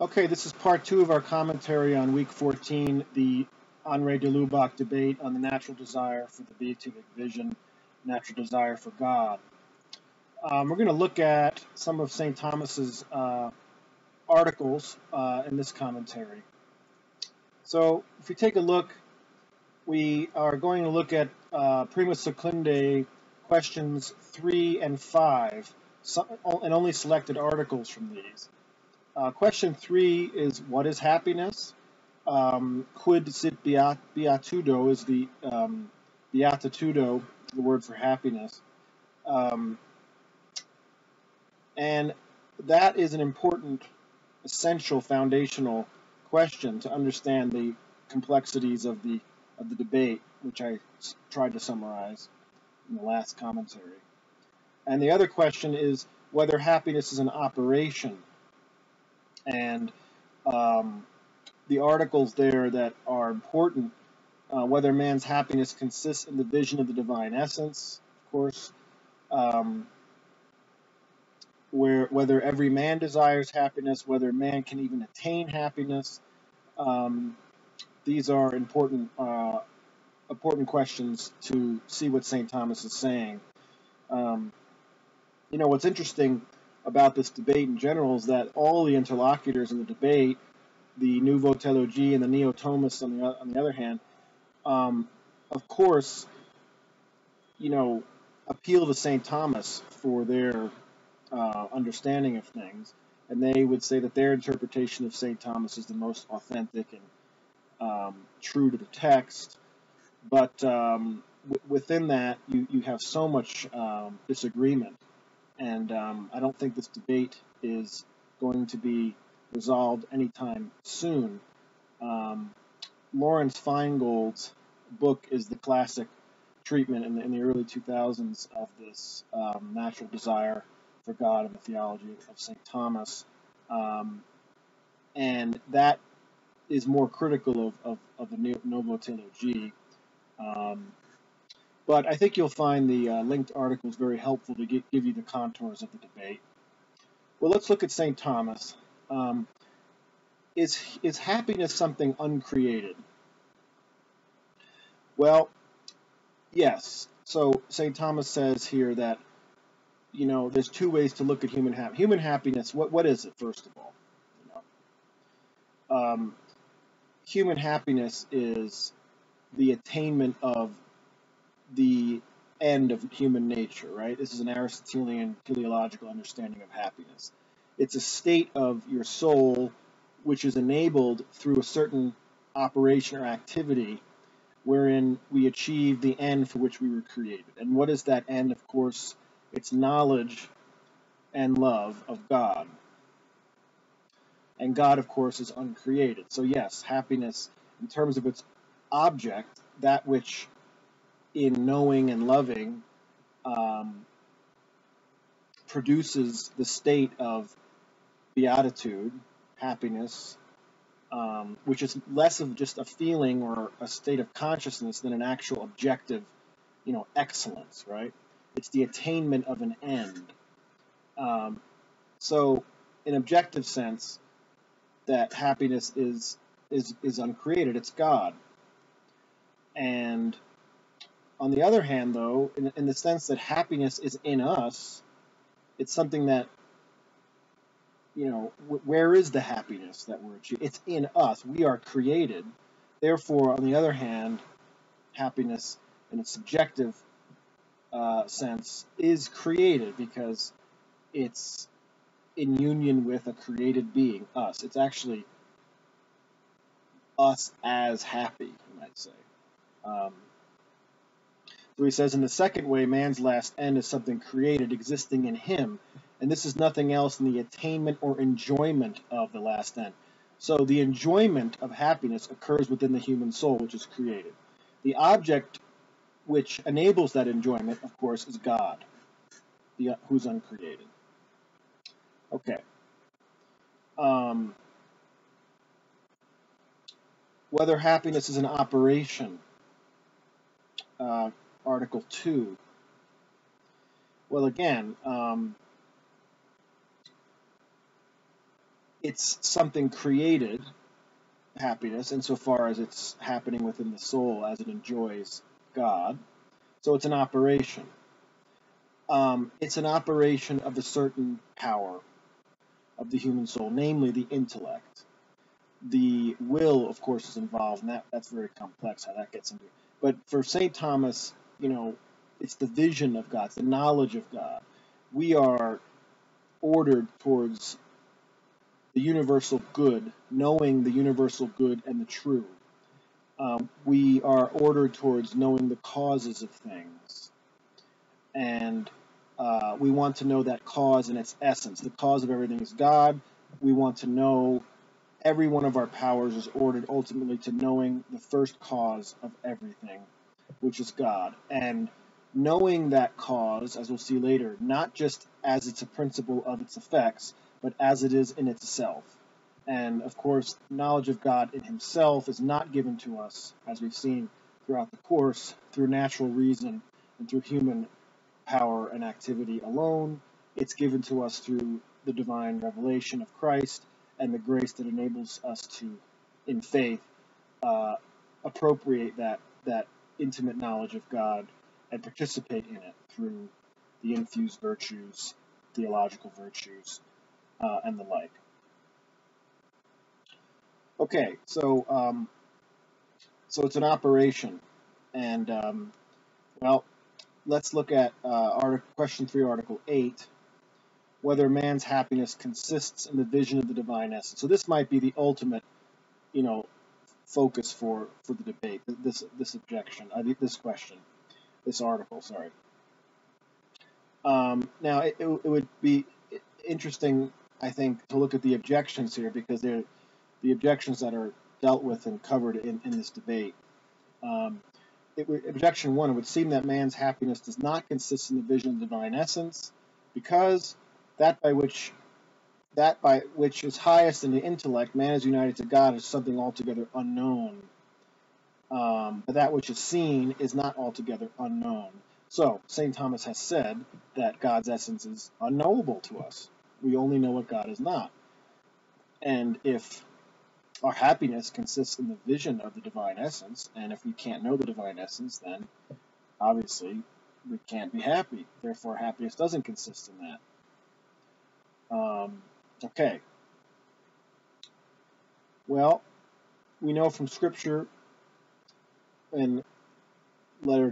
Okay, this is part two of our commentary on week 14, the Henri de Lubac debate on the natural desire for the beatific vision, natural desire for God. We're going to look at some of St. Thomas's articles in this commentary. So, if we take a look, we are going to look at Prima Secundae questions 3 and 5, and only selected articles from these. Question 3 is, what is happiness? Quid sit beatudo is the beatitudo, the word for happiness. And that is an important, essential, foundational question to understand the complexities of the debate, which I tried to summarize in the last commentary. And the other question is whether happiness is an operation. And the articles there that are important, whether man's happiness consists in the vision of the divine essence, of course, whether every man desires happiness, whether man can even attain happiness. These are important questions to see what St. Thomas is saying. What's interesting about this debate in general is that all the interlocutors in the debate, the Nouveau Theologie and the Neo-Thomists on the other hand, of course, appeal to St. Thomas for their understanding of things, and they would say that their interpretation of St. Thomas is the most authentic and true to the text. But within that, you have so much disagreement, and I don't think this debate is going to be resolved anytime soon. Lawrence Feingold's book is the classic treatment in the early 2000s of this natural desire for God and the theology of St. Thomas. And that is more critical of the Nouveau Theologie. But I think you'll find the linked articles very helpful to give you the contours of the debate. Well, let's look at St. Thomas. Is happiness something uncreated? Well, yes. So St. Thomas says here that, there's two ways to look at human happiness. Human happiness, what is it, first of all? Human happiness is the attainment of the end of human nature, right? This is an Aristotelian teleological understanding of happiness. It's a state of your soul which is enabled through a certain operation or activity wherein we achieve the end for which we were created. And what is that end? Of course, it's knowledge and love of God. And God, of course, is uncreated. So yes, happiness, in terms of its object, that which in knowing and loving produces the state of beatitude, happiness, which is less of just a feeling or a state of consciousness than an actual objective, excellence, right? It's the attainment of an end. So, in objective sense, that happiness is uncreated. It's God. And on the other hand, though, in the sense that happiness is in us, it's something that, where is the happiness that we're achieving? It's in us. We are created. Therefore, on the other hand, happiness in its subjective sense is created because it's in union with a created being, us. It's actually us as happy, you might say. So he says, in the second way, man's last end is something created, existing in him, and this is nothing else than the attainment or enjoyment of the last end. So the enjoyment of happiness occurs within the human soul, which is created. The object which enables that enjoyment, of course, is God, who's uncreated. Okay. Whether happiness is an operation. Article 2. Well, again, it's something created, happiness, insofar as it's happening within the soul as it enjoys God. So it's an operation. It's an operation of a certain power of the human soul, namely the intellect. The will, of course, is involved, and that's very complex how that gets into it. But for St. Thomas, it's the vision of God, it's the knowledge of God. We are ordered towards the universal good, knowing the universal good and the true. We are ordered towards knowing the causes of things, and we want to know that cause in its essence. The cause of everything is God. We want to know every one of our powers is ordered ultimately to knowing the first cause of everything, which is God. And knowing that cause, as we'll see later, not just as it's a principle of its effects, but as it is in itself. And of course, knowledge of God in himself is not given to us, as we've seen throughout the course, through natural reason and through human power and activity alone. It's given to us through the divine revelation of Christ and the grace that enables us to, in faith, appropriate that intimate knowledge of God and participate in it through the infused virtues, theological virtues, and the like. Okay, so it's an operation, and well, let's look at question 3, Article 8, whether man's happiness consists in the vision of the divine essence. So this might be the ultimate, focus for the debate. This objection, this question, this article. Sorry. Now it would be interesting, I think, to look at the objections here, because they're the objections that are dealt with and covered in this debate. Objection 1: it would seem that man's happiness does not consist in the vision of the divine essence, because that by which is highest in the intellect, man is united to God, is something altogether unknown. But that which is seen is not altogether unknown. So, St. Thomas has said that God's essence is unknowable to us. We only know what God is not. And if our happiness consists in the vision of the divine essence, and if we can't know the divine essence, then obviously we can't be happy. Therefore, happiness doesn't consist in that. Okay. Well, we know from Scripture, in letter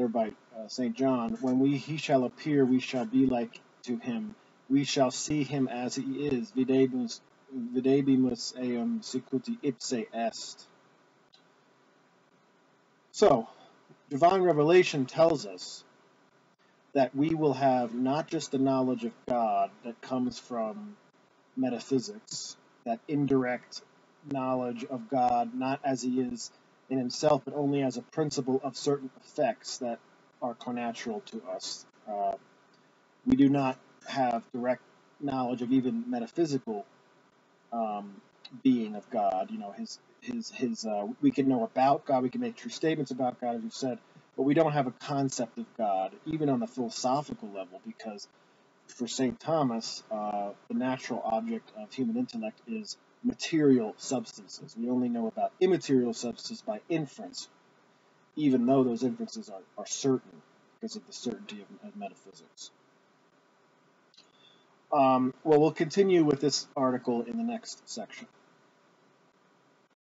by St. John, when he shall appear, we shall be like to him. We shall see him as he is. Videbimus eum sicuti ipse est. So, divine revelation tells us that we will have not just the knowledge of God that comes from metaphysics, that indirect knowledge of God, not as he is in himself, but only as a principle of certain effects that are connatural to us. We do not have direct knowledge of even metaphysical being of God. We can know about God, we can make true statements about God, as we've said, but we don't have a concept of God, even on the philosophical level, because for St. Thomas, the natural object of human intellect is material substances. We only know about immaterial substances by inference, even though those inferences are certain because of the certainty of metaphysics. Well, we'll continue with this article in the next section.